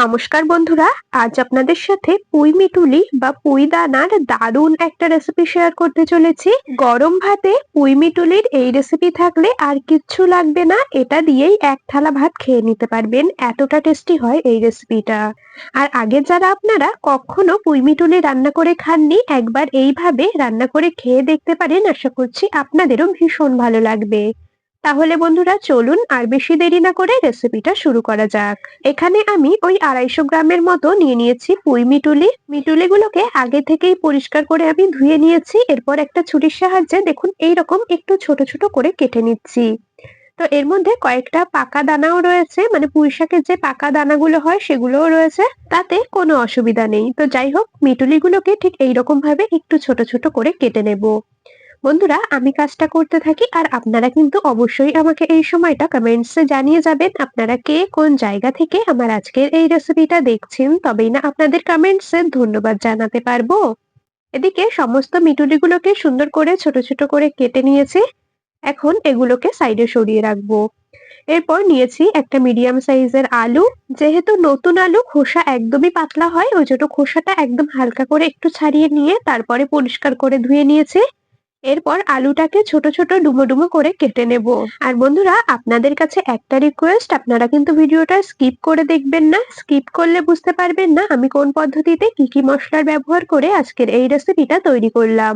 নমস্কার বন্ধুরা, আজ আপনাদের সাথে পুঁই মিটুলি বা পুঁই দানার দারুণ একটা রেসিপি শেয়ার করতে চলেছি। গরম ভাতে পুঁই মিটুলির এই রেসিপি থাকলে আর কিচ্ছু লাগবে না, এটা দিয়েই এক থালা ভাত খেয়ে নিতে পারবেন, এতটা টেস্টি হয় এই রেসিপিটা। আর আগে যারা আপনারা কখনো পুঁই মিটুলি রান্না করে খাননি, একবার এইভাবে রান্না করে খেয়ে দেখতে পারেন, আশা করছি আপনাদেরও ভীষণ ভালো লাগবে। তাহলে বন্ধুরা চলুন আর বেশি দেরি না করে রেসিপিটা শুরু করা যাক। এখানে আমি ওই 250 গ্রামের মতো নিয়ে নিয়েছি পুঁই মিটুলি। মিটুলিগুলোকে আগে থেকেই পরিষ্কার করে আমি ধুয়ে নিয়েছি, এরপর একটা ছুরির সাহায্যে দেখুন এইরকম একটু ছোট ছোট করে কেটে নিচ্ছি। তো এর মধ্যে কয়েকটা পাকা দানাও রয়েছে, মানে পুঁই শাকের যে পাকা দানাগুলো হয় সেগুলোও রয়েছে, তাতে কোনো অসুবিধা নেই। তো যাই হোক, মিটুলিগুলোকে ঠিক এইরকম ভাবে একটু ছোট ছোট করে কেটে নেব। বন্ধুরা, আমি কাজটা করতে থাকি আর আপনারা কিন্তু অবশ্যই আমাকে এই সময়টা কমেন্টসে জানিয়ে যাবেন আপনারা কে কোন জায়গা থেকে আমার আজকের এই রেসিপিটা দেখছেন, তবেই না আপনাদের কমেন্টসে ধন্যবাদ জানাতে পারবো। এদিকে সমস্ত মিটুলিগুলোকে সুন্দর করে ছোট ছোট করে কেটে নিয়েছি। এখন এগুলোকে সাইডে সরিয়ে রাখবো। এরপর নিয়েছি একটা মিডিয়াম সাইজের আলু। যেহেতু নতুন আলু, খোসা একদমই পাতলা হয়, ওই জন্য খোসাটা একদম হালকা করে একটু ছাড়িয়ে নিয়ে তারপরে পরিষ্কার করে ধুয়ে নিয়েছি। এরপর আলুটাকে ছোট ছোট ডুমো ডুমো করে কেটে নেব। আর বন্ধুরা, আপনাদের কাছে একটা রিকোয়েস্ট, আপনারা কিন্তু ভিডিওটা স্কিপ করে দেখবেন না, স্কিপ করলে বুঝতে পারবেন না আমি কোন পদ্ধতিতে কি কি মশলার ব্যবহার করে আজকের এই রেসিপিটা তৈরি করলাম।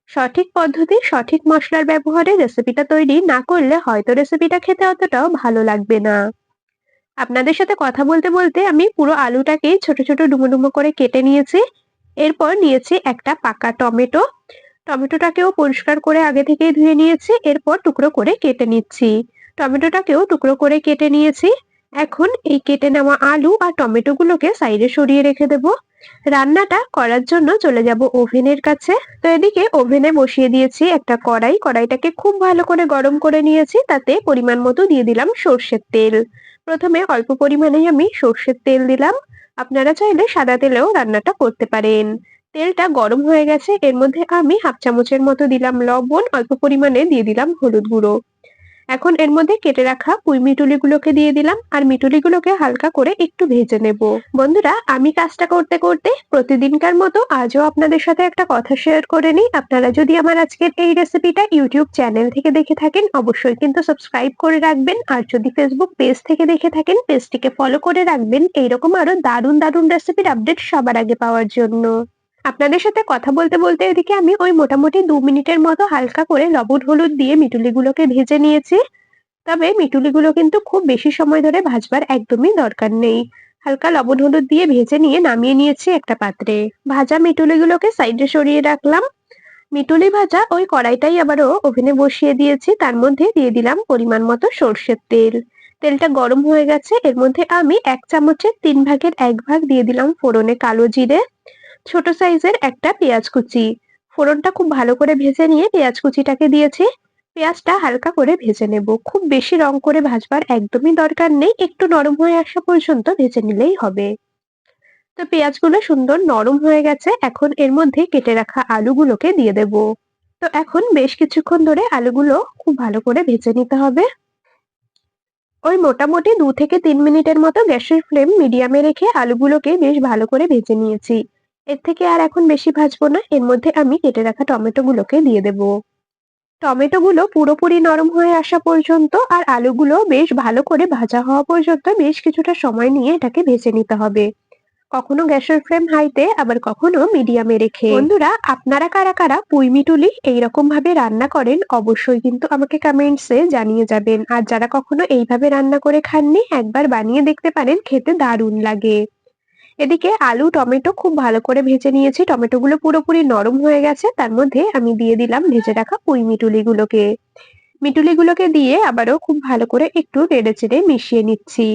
সঠিক পদ্ধতি, সঠিক মশলার ব্যবহারে রেসিপিটা তৈরি না করলে হয়তো রেসিপিটা খেতে অতটাও ভালো লাগবে না। আপনাদের সাথে কথা বলতে বলতে আমি পুরো আলুটাকেই ছোট ছোট ডুমো ডুমো করে কেটে নিয়েছি। এরপর নিয়েছি একটা পাকা টমেটো। টমেটোটাকেও পরিষ্কার করে আগে থেকেই ধুয়ে নিয়েছি, এরপর টুকরো করে কেটে নিচ্ছি। টমেটোটাকেও টুকরো করে কেটে নিয়েছি। এখন এই কেটে নেওয়া আলু আর টমেটোগুলোকে সাইডে সরিয়ে রেখে দেব। রান্নাটা করার জন্য চলে যাব ওভেনের কাছে। তো এদিকে ওভেনে বসিয়ে দিয়েছি একটা কড়াই। কড়াইটাকে খুব ভালো করে গরম করে নিয়েছি, তাতে পরিমাণ মতো দিয়ে দিলাম সর্ষের তেল। প্রথমে অল্প পরিমাণেই আমি সর্ষের তেল দিলাম, আপনারা চাইলে সাদা তেলেও রান্নাটা করতে পারেন। তেলটা গরম হয়ে গেছে, এর মধ্যে আমি হাফ চামচের মতো দিলাম লবণ, অল্প পরিমাণে দিয়ে দিলাম হলুদ গুঁড়ো। এখন এর মধ্যে কেটে রাখা পুঁই মিটুলিগুলোকে দিয়ে দিলাম আর মিটুলিগুলোকে হালকা করে একটু ভেজে নেব। বন্ধুরা, আমি কাজটা করতে করতে প্রতিদিনকার মতো আজও আপনাদের সাথে একটা কথা শেয়ার করে নিই। আপনারা যদি আমার আজকের এই রেসিপিটা ইউটিউব চ্যানেল থেকে দেখে থাকেন, অবশ্যই কিন্তু সাবস্ক্রাইব করে রাখবেন, আর যদি ফেসবুক পেজ থেকে দেখে থাকেন পেজটিকে ফলো করে রাখবেন এইরকম আরো দারুণ দারুণ রেসিপির আপডেট সবার আগে পাওয়ার জন্য। আপনাদের সাথে কথা বলতে বলতে এদিকে আমি ওই মোটামুটি 2 মিনিটের মতো হালকা করে লবণ হলুদ দিয়ে মিটুলিগুলোকে ভেজে নিয়েছি। তবে মিটুলিগুলো কিন্তু খুব বেশি সময় ধরে ভাজবার একদমই দরকার নেই। হালকা লবণ হলুদ দিয়ে ভেজে নিয়ে নামিয়ে নিয়েছি একটা পাত্রে। ভাজা মিটুলিগুলোকে সাইডে সরিয়ে রাখলাম। মিটুলি ভাজা ওই কড়াইটাই আবারও ওভেনে বসিয়ে দিয়েছি, তার মধ্যে দিয়ে দিলাম পরিমাণ মতো সর্ষের তেল। তেলটা গরম হয়ে গেছে, এর মধ্যে আমি 1 চামচের 3 ভাগের 1 ভাগ দিয়ে দিলাম ফোড়নে কালো জিরে, ছোট সাইজের একটা পেঁয়াজ কুচি। ফোড়নটা খুব ভালো করে ভেজে নিয়ে পেঁয়াজ কুচিটাকে দিয়েছি। পেঁয়াজটা হালকা করে ভেজে নেব, খুব বেশি রং করে ভাজবার একদমই দরকার নেই, একটু নরম হয়ে আসা পর্যন্ত ভেজে নিলেই হবে। তো পেঁয়াজগুলো সুন্দর নরম হয়ে গেছে, এখন এর মধ্যে কেটে রাখা আলুগুলোকে দিয়ে দেব। তো এখন বেশ কিছুক্ষণ ধরে আলুগুলো খুব ভালো করে ভেজে নিতে হবে। ওই মোটামুটি 2 থেকে 3 মিনিটের মতো গ্যাসের ফ্লেম মিডিয়ামে রেখে আলুগুলোকে বেশ ভালো করে ভেজে নিয়েছি। এর থেকে আর এখন বেশি ভাজবো না, এর মধ্যে আমি কেটে রাখা টমেটোগুলোকে দিয়ে দেব। টমেটোগুলো পুরোপুরি নরম হয়ে আসা পর্যন্ত আর আলুগুলো বেশ ভালো করে ভাজা হওয়া পর্যন্ত বেশ কিছুটা সময় নিয়ে এটাকে ভেজে নিতে হবে। কখনো গ্যাসের ফ্লেম হাইতে, আবার কখনো মিডিয়ামে রেখে। বন্ধুরা, আপনারা কারা কারা পুঁই মিটুলি এইরকম ভাবে রান্না করেন অবশ্যই কিন্তু আমাকে কমেন্টসে জানিয়ে যাবেন। আর যারা কখনো এইভাবে রান্না করে খাননি, একবার বানিয়ে দেখতে পারেন, খেতে দারুণ লাগে। এদিকে আলু টমেটো খুব ভালো করে ভেজে নিয়েছি, টমেটোগুলো পুরোপুরি নরম হয়ে গেছে, তার মধ্যে আমি দিয়ে দিলাম ভেজে রাখা পুঁই মিটুলিগুলোকে। মিটুলিগুলোকে দিয়ে আবারও খুব ভালো করে একটু নেড়ে চেড়ে মিশিয়ে নিচ্ছি।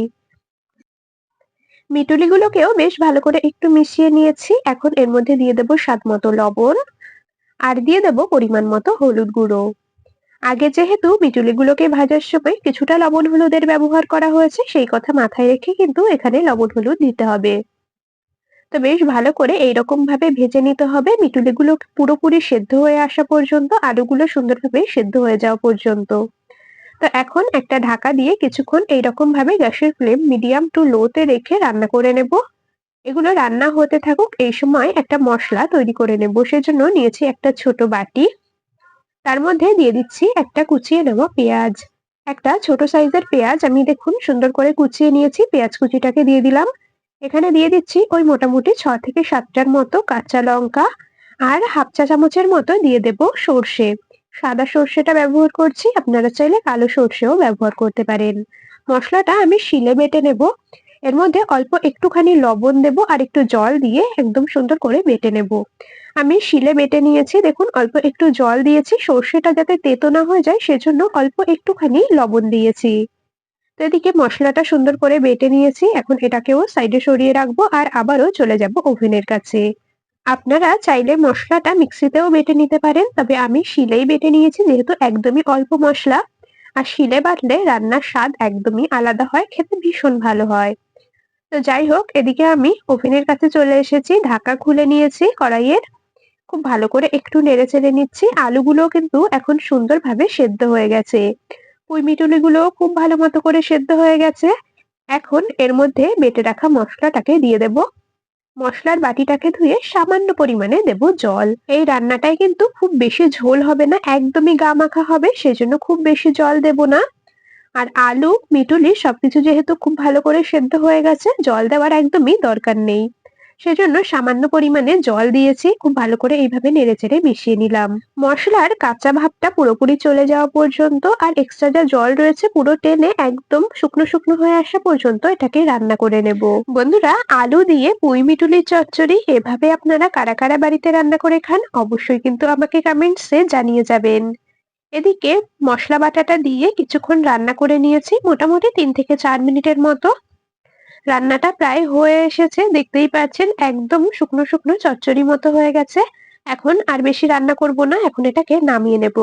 মিটুলিগুলোকেও বেশ ভালো করে একটু মিশিয়ে নিয়েছি। এখন এর মধ্যে দিয়ে দেব স্বাদ মতো লবণ আর দিয়ে দেব পরিমাণ মতো হলুদ গুঁড়ো। আগে যেহেতু মিটুলিগুলোকে ভাজার সময় কিছুটা লবণ হলুদের ব্যবহার করা হয়েছে, সেই কথা মাথায় রেখে কিন্তু এখানে লবণ হলুদ দিতে হবে। তো বেশ ভালো করে এইরকম ভাবে ভেজে নিতে হবে, মিটুলিগুলো পুরোপুরি সেদ্ধ হয়ে আসা পর্যন্ত, আলুগুলো সুন্দরভাবে সেদ্ধ হয়ে যাওয়া পর্যন্ত। তো এখন একটা ঢাকা দিয়ে কিছুক্ষণ এইরকম ভাবে গ্যাসের ফ্লেম মিডিয়াম টু লো তে রেখে রান্না করে নেব। এগুলো রান্না হতে থাকুক, এই সময় একটা মশলা তৈরি করে নেব। সেজন্য নিয়েছি একটা ছোট বাটি, তার মধ্যে দিয়ে দিচ্ছি একটা কুচিয়ে নেওয়া পেঁয়াজ। একটা ছোট সাইজের পেঁয়াজ আমি দেখুন সুন্দর করে কুচিয়ে নিয়েছি, পেঁয়াজ কুচিটাকে দিয়ে দিলাম। এখানে দিয়ে দিচ্ছি ওই মোটামুটি 6 থেকে 7টার মতো কাঁচা লঙ্কা, আর হাফ চা চামচের মতো দিয়ে দেব সর্ষে। সাদা সর্ষেটা ব্যবহার করছি, আপনারা চাইলে কালো সর্ষেও ব্যবহার করতে পারেন। মশলাটা আমি শিলে বেটে নেব। এর মধ্যে অল্প একটুখানি লবণ দেব আর একটু জল দিয়ে একদম সুন্দর করে বেটে নেব। আমি শিলে বেটে নিয়েছি, দেখুন অল্প একটু জল দিয়েছি সর্ষেটা যাতে তেতো না হয়ে যায় সেজন্য অল্প একটুখানি লবণ দিয়েছি। তো এদিকে মশলাটা সুন্দর করে বেটে নিয়েছি, এখন এটাকেও সাইডে সরিয়ে রাখবো আর আবারও চলে যাব ওভেনের কাছে। আপনারা চাইলে মশলাটা মিক্সিতেও বেটে নিতে পারেন, তবে আমি শিলেই বেটে নিয়েছি যেহেতু একদমই অল্প মশলা। আর শিলে বাটলে রান্নার স্বাদ একদমই আলাদা হয়, খেতে ভীষণ ভালো হয়। তো যাই হোক, এদিকে আমি ওভেনের কাছে চলে এসেছি, ঢাকা খুলে নিয়েছি কড়াইয়ের। খুব ভালো করে একটু নেড়েচেড়ে নিচ্ছি। আলুগুলো কিন্তু এখন সুন্দরভাবে সেদ্ধ হয়ে গেছে। পুঁইমিটুলিগুলোও খুব ভালো মতো করে সেদ্ধ হয়ে গেছে। এখন এর মধ্যে বেটে রাখা মশলাটাকে দিয়ে দেব। মশলার বাটিটাকে ধুয়ে সামান্য পরিমাণে দেব জল। এই রান্নাটায় কিন্তু খুব বেশি ঝোল হবে না, একদমই গা মাখা হবে, সেজন্য খুব বেশি জল দেব না। আর আলু, মিটুলি সবকিছু যেহেতু খুব ভালো করে সেদ্ধ হয়ে গেছে, জল দেওয়ার একদমই দরকার নেই। সেজন্য সামান্য পরিমাণে জল দিয়েছি, খুব ভালো করে এইভাবে নেড়েচেড়ে মিশিয়ে নিলাম। মশলার কাঁচা ভাবটা পুরোপুরি চলে যাওয়া পর্যন্ত আর এক্সট্রা যা জল রয়েছে পুরো টেনে একদম শুকনো শুকনো হয়ে আসা পর্যন্ত এটাকে রান্না করে নেব। বন্ধুরা, আলু দিয়ে পুঁই মিটুলির চচ্চড়ি এভাবে আপনারা কারা কারা বাড়িতে রান্না করে খান অবশ্যই কিন্তু আমাকে কমেন্টসে জানিয়ে যাবেন। এদিকে মশলা বাটাটা দিয়ে কিছুক্ষণ রান্না করে নিয়েছি, মোটামুটি 3 থেকে 4 মিনিটের মতো। রান্নাটা প্রায় হয়ে এসেছে, দেখতেই পাচ্ছেন একদম শুকনো শুকনো চচ্চড়ি মতো হয়ে গেছে। এখন আর বেশি রান্না করব না, এখন এটাকে নামিয়ে নেব।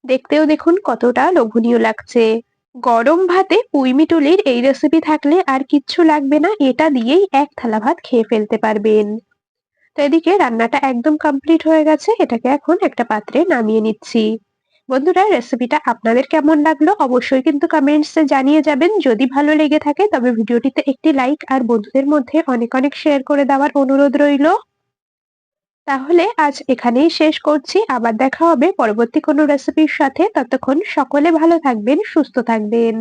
দেখতেও দেখুন কতটা লোভনীয় লাগছে। গরম ভাতে পুঁইমিটুলির এই রেসিপি থাকলে আর কিচ্ছু লাগবে না, এটা দিয়েই এক থালা ভাত খেয়ে ফেলতে পারবেন। তো এদিকে রান্নাটা একদম কমপ্লিট হয়ে গেছে, এটাকে এখন একটা পাত্রে নামিয়ে নিচ্ছি। বন্ধুরা, রেসিপিটা আপনাদের কেমন লাগলো অবশ্যই কিন্তু কমেন্টসে জানিয়ে যাবেন। যদি ভালো লেগে থাকে তবে ভিডিওটিতে একটি লাইক আর বন্ধুদের মধ্যে অনেক অনেক শেয়ার করে দেওয়ার অনুরোধ রইল। তাহলে আজ এখানেই শেষ করছি, আবার দেখা হবে পরবর্তী কোনো রেসিপির সাথে। ততক্ষণ সকলে ভালো থাকবেন, সুস্থ থাকবেন।